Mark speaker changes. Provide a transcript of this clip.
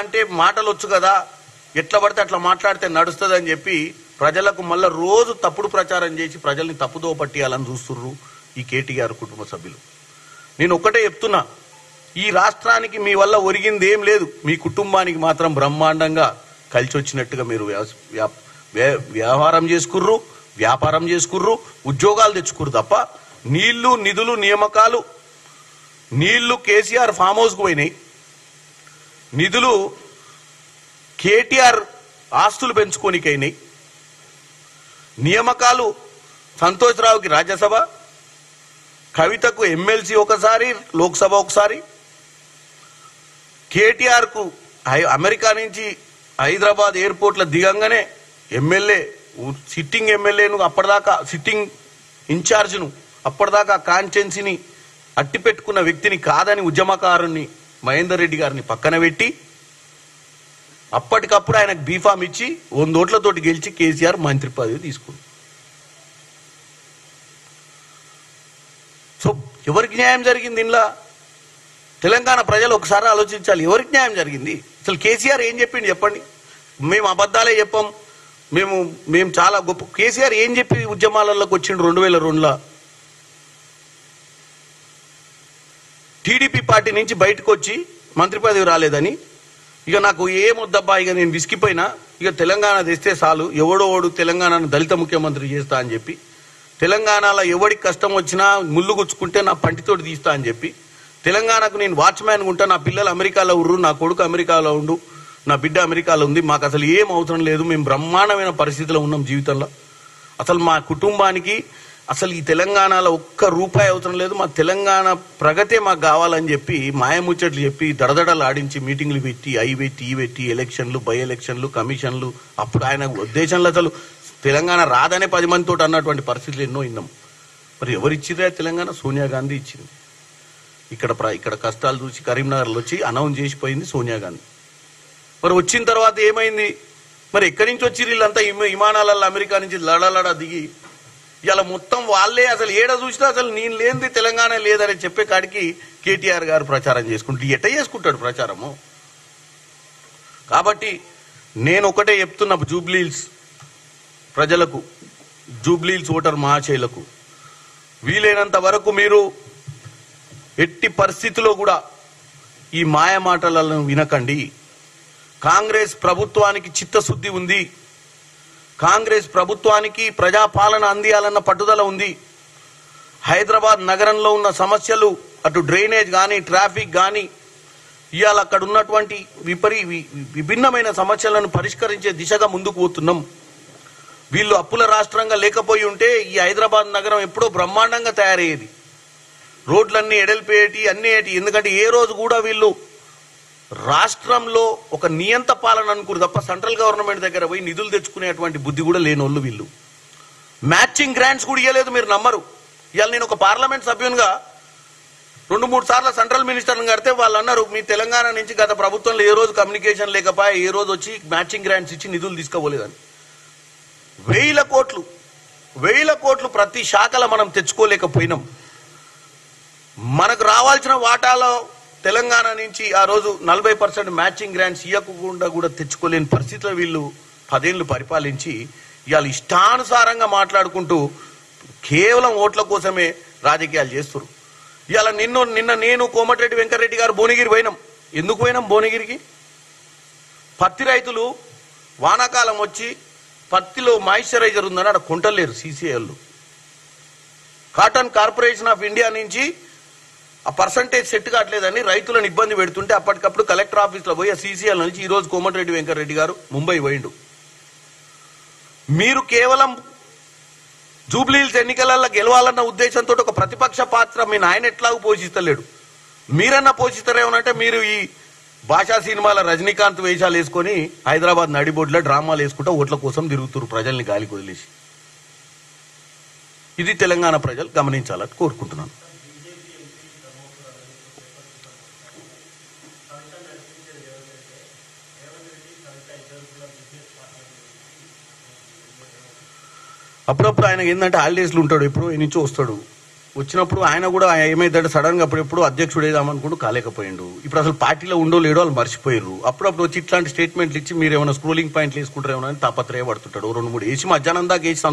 Speaker 1: అంటే మాటలు వచ్చు కదా, ఎట్లా పడితే అట్లా మాట్లాడితే నడుస్తుందని చెప్పి ప్రజలకు మళ్ళీ రోజు తప్పుడు ప్రచారం చేసి ప్రజల్ని తప్పుదో పట్టియాలని చూస్తుర్రు ఈ కేటీఆర్ కుటుంబ సభ్యులు. నేను ఒక్కటే చెప్తున్నా, ఈ రాష్ట్రానికి మీ వల్ల ఒరిగింది ఏం లేదు. మీ కుటుంబానికి మాత్రం బ్రహ్మాండంగా కలిసి వచ్చినట్టుగా మీరు వ్యవహారం చేసుకుర్రు, వ్యాపారం చేసుకుర్రు, ఉద్యోగాలు తెచ్చుకుర్రు తప్ప నీళ్లు నిధులు నియామకాలు, నీళ్లు కేసీఆర్ ఫామ్ హౌస్కు పోయినాయి, నిధులు కేటీఆర్ ఆస్తులు పెంచుకోనికైనాయి, నియామకాలు సంతోష్రావుకి రాజ్యసభ, కవితకు ఎమ్మెల్సీ ఒకసారి, లోక్సభ ఒకసారి, కేటీఆర్కు అమెరికా నుంచి హైదరాబాద్ ఎయిర్పోర్ట్లో దిగంగానే ఎమ్మెల్యే, సిట్టింగ్ ఎమ్మెల్యేను అప్పటిదాకా సిట్టింగ్ ఇన్ఛార్జ్ను అప్పటిదాకా కాన్స్టిట్యున్సీని అట్టి పెట్టుకున్న వ్యక్తిని కాదని ఉద్యమకారుణ్ణి మహేందర్ రెడ్డి గారిని పక్కన పెట్టి అప్పటికప్పుడు ఆయనకు బీఫామ్ ఇచ్చి 100 ఓట్లతోటి గెలిచి కేసీఆర్ మంత్రి పదవి తీసుకుంది. సో ఎవరికి న్యాయం జరిగింది ఇంట్లో? తెలంగాణ ప్రజలు ఒకసారి ఆలోచించాలి, ఎవరికి న్యాయం జరిగింది? అసలు కేసీఆర్ ఏం చెప్పిండు చెప్పండి. మేము అబద్ధాలే చెప్పాం, మేము చాలా గొప్ప. కేసీఆర్ ఏం చెప్పి ఉద్యమాలలోకి వచ్చిండు? 2002లో టీడీపీ పార్టీ నుంచి బయటకు వచ్చి మంత్రి పదవి రాలేదని, ఇక నాకు ఏమొద్దబ్బా, ఇక నేను విసిగిపోయినా, ఇక తెలంగాణ తెస్తే చాలు, ఎవడోడు తెలంగాణను దళిత ముఖ్యమంత్రి చేస్తా అని చెప్పి, తెలంగాణలో ఎవడికి కష్టం వచ్చినా ముళ్ళు గుచ్చుకుంటే నా పంటితోటి తీస్తా అని చెప్పి, తెలంగాణకు నేను వాచ్మ్యాన్ ఉంటా, నా పిల్లలు అమెరికాలో ఉర్రు, నా కొడుకు అమెరికాలో ఉండు, నా బిడ్డ అమెరికాలో ఉంది, మాకు అసలు ఏం అవసరం లేదు, మేము బ్రహ్మాండమైన పరిస్థితిలో ఉన్నాం జీవితంలో, అసలు మా కుటుంబానికి అసలు ఈ తెలంగాణలో ఒక్క రూపాయి అవసరం లేదు, మా తెలంగాణ ప్రగతే మాకు కావాలని చెప్పి మాయముచ్చట్లు చెప్పి దడదడలు ఆడించి మీటింగ్లు పెట్టి అవి పెట్టి ఈ పెట్టి ఎలక్షన్లు, బై ఎలక్షన్లు, కమిషన్లు, అప్పుడు ఆయన ఉద్దేశంలో అసలు తెలంగాణ రాదనే 10 మందితో అన్నటువంటి పరిస్థితులు ఎన్నో విన్నాం. మరి ఎవరిచ్చిరా తెలంగాణ? సోనియా గాంధీ ఇచ్చింది. ఇక్కడ కష్టాలు చూసి కరీంనగర్లో వచ్చి అనౌన్స్ చేసిపోయింది సోనియా గాంధీ. మరి వచ్చిన తర్వాత ఏమైంది? మరి ఎక్కడి నుంచి వచ్చి వీళ్ళంతా విమానాలలో అమెరికా నుంచి లడలడ దిగి ఇలా మొత్తం వాళ్ళే అసలు ఏడ చూసినా అసలు నేను లేనిది తెలంగాణ లేదని చెప్పే కాడికి కేటీఆర్ గారు ప్రచారం చేసుకుంటూ ఎట్ట చేసుకుంటాడు ప్రచారము? కాబట్టి నేను ఒకటే చెప్తున్నా జూబ్లీహిల్స్ ప్రజలకు, జూబ్లీహిల్స్ ఓటర్ మహాశైలకు, వీలైనంత వరకు మీరు ఎట్టి పరిస్థితిలో కూడా ఈ మాయ మాటలను వినకండి. కాంగ్రెస్ ప్రభుత్వానికి చిత్తశుద్ధి ఉంది, కాంగ్రెస్ ప్రభుత్వానికి ప్రజాపాలన అందియాలన్న పట్టుదల ఉంది. హైదరాబాద్ నగరంలో ఉన్న సమస్యలు, అటు డ్రైనేజ్ కానీ, ట్రాఫిక్ కానీ, ఇవాళ అక్కడ ఉన్నటువంటి విభిన్నమైన సమస్యలను పరిష్కరించే దిశగా ముందుకు పోతున్నాం. వీళ్ళు అప్పుల రాష్ట్రంగా లేకపోయి ఉంటే ఈ హైదరాబాద్ నగరం ఎప్పుడో బ్రహ్మాండంగా తయారయ్యేది, రోడ్లన్నీ ఎడల్పేటి అన్నీ ఏటి. ఎందుకంటే ఏ రోజు కూడా వీళ్ళు రాష్ట్రంలో ఒక నియంత పాలన అనుకురు తప్ప సెంట్రల్ గవర్నమెంట్ దగ్గర పోయి నిధులు తెచ్చుకునేటువంటి బుద్ధి కూడా లేనోళ్ళు వీళ్ళు. మ్యాచింగ్ గ్రాంట్స్ కూడా ఇవ్వలేదు, మీరు నమ్మరు. ఇవాళ నేను ఒక పార్లమెంట్ సభ్యునిగా 2-3 సార్లు సెంట్రల్ మినిస్టర్ని కడితే వాళ్ళు అన్నారు, మీ తెలంగాణ నుంచి గత ప్రభుత్వంలో ఏ రోజు కమ్యూనికేషన్ లేకపోయా, ఏ రోజు వచ్చి మ్యాచింగ్ గ్రాంట్స్ ఇచ్చి నిధులు తీసుకోలేదని. 1000 కోట్లు ప్రతి శాఖలో మనం తెచ్చుకోలేకపోయినాం. మనకు రావాల్సిన వాటాలో తెలంగాణ నుంచి ఆ రోజు 40% మ్యాచింగ్ గ్రాంట్స్ ఇవ్వకుండా కూడా తెచ్చుకోలేని పరిస్థితిలో వీళ్ళు 10 ఏళ్ళు పరిపాలించి ఇవాళ ఇష్టానుసారంగా మాట్లాడుకుంటూ కేవలం ఓట్ల కోసమే రాజకీయాలు చేస్తారు. ఇవాళ నిన్న నేను కోమటిరెడ్డి వెంకటరెడ్డి గారు భువనగిరి పోయినాం. ఎందుకు పోయినాం భువనగిరికి? పత్తి రైతులు వానాకాలం వచ్చి పత్తిలో మాయిశ్చరైజర్ ఉందని అక్కడ కొంటలేరు సీసీఐలు. కాటన్ కార్పొరేషన్ ఆఫ్ ఇండియా నుంచి ఆ పర్సంటేజ్ సెట్ కావట్లేదని రైతులను ఇబ్బంది పెడుతుంటే అప్పటికప్పుడు కలెక్టర్ ఆఫీస్లో పోయి ఆ సీసీఎల్ నుంచి ఈరోజు కోమటిరెడ్డి వెంకటరెడ్డి గారు ముంబై పోయిండు. మీరు కేవలం జూబ్లీహిల్స్ ఎన్నికలలో గెలవాలన్న ఉద్దేశంతో ఒక ప్రతిపక్ష పాత్ర మీ నాయన ఎట్లాగూ పోషిస్తలేడు, మీరన్నా పోషిస్తారేమనంటే మీరు ఈ భాషా సినిమాల రజనీకాంత్ వేషాలు వేసుకొని హైదరాబాద్ నడిబొడ్లో డ్రామాలు వేసుకుంటూ ఓట్ల కోసం తిరుగుతున్నారు ప్రజల్ని గాలికి వదిలేసి. ఇది తెలంగాణ ప్రజలు గమనించాలని కోరుకుంటున్నాను. అప్పుడప్పుడు ఆయనకి ఏంటంటే హాలిడేస్లు ఉంటాడు, ఎప్పుడో నుంచో వస్తాడు, వచ్చినప్పుడు ఆయన కూడా ఏమైందంటే సడన్ గా అప్పుడెప్పుడు అధ్యక్షుడు వేద్దామనుకుంటూ కాలేకపోయిండు. ఇప్పుడు అసలు పార్టీలో ఉండో లేడో వాళ్ళు మర్చిపోయారు. అప్పుడప్పుడు వచ్చి ఇట్లాంటి స్టేట్మెంట్లు ఇచ్చి మీరు ఏమైనా స్క్రోలింగ్ పాయింట్లు వేసుకుంటారేమో అని తాపత్రయపడుతుంటాడు. 2-3 వేసి మధ్యాహ్నం దాకా వేసి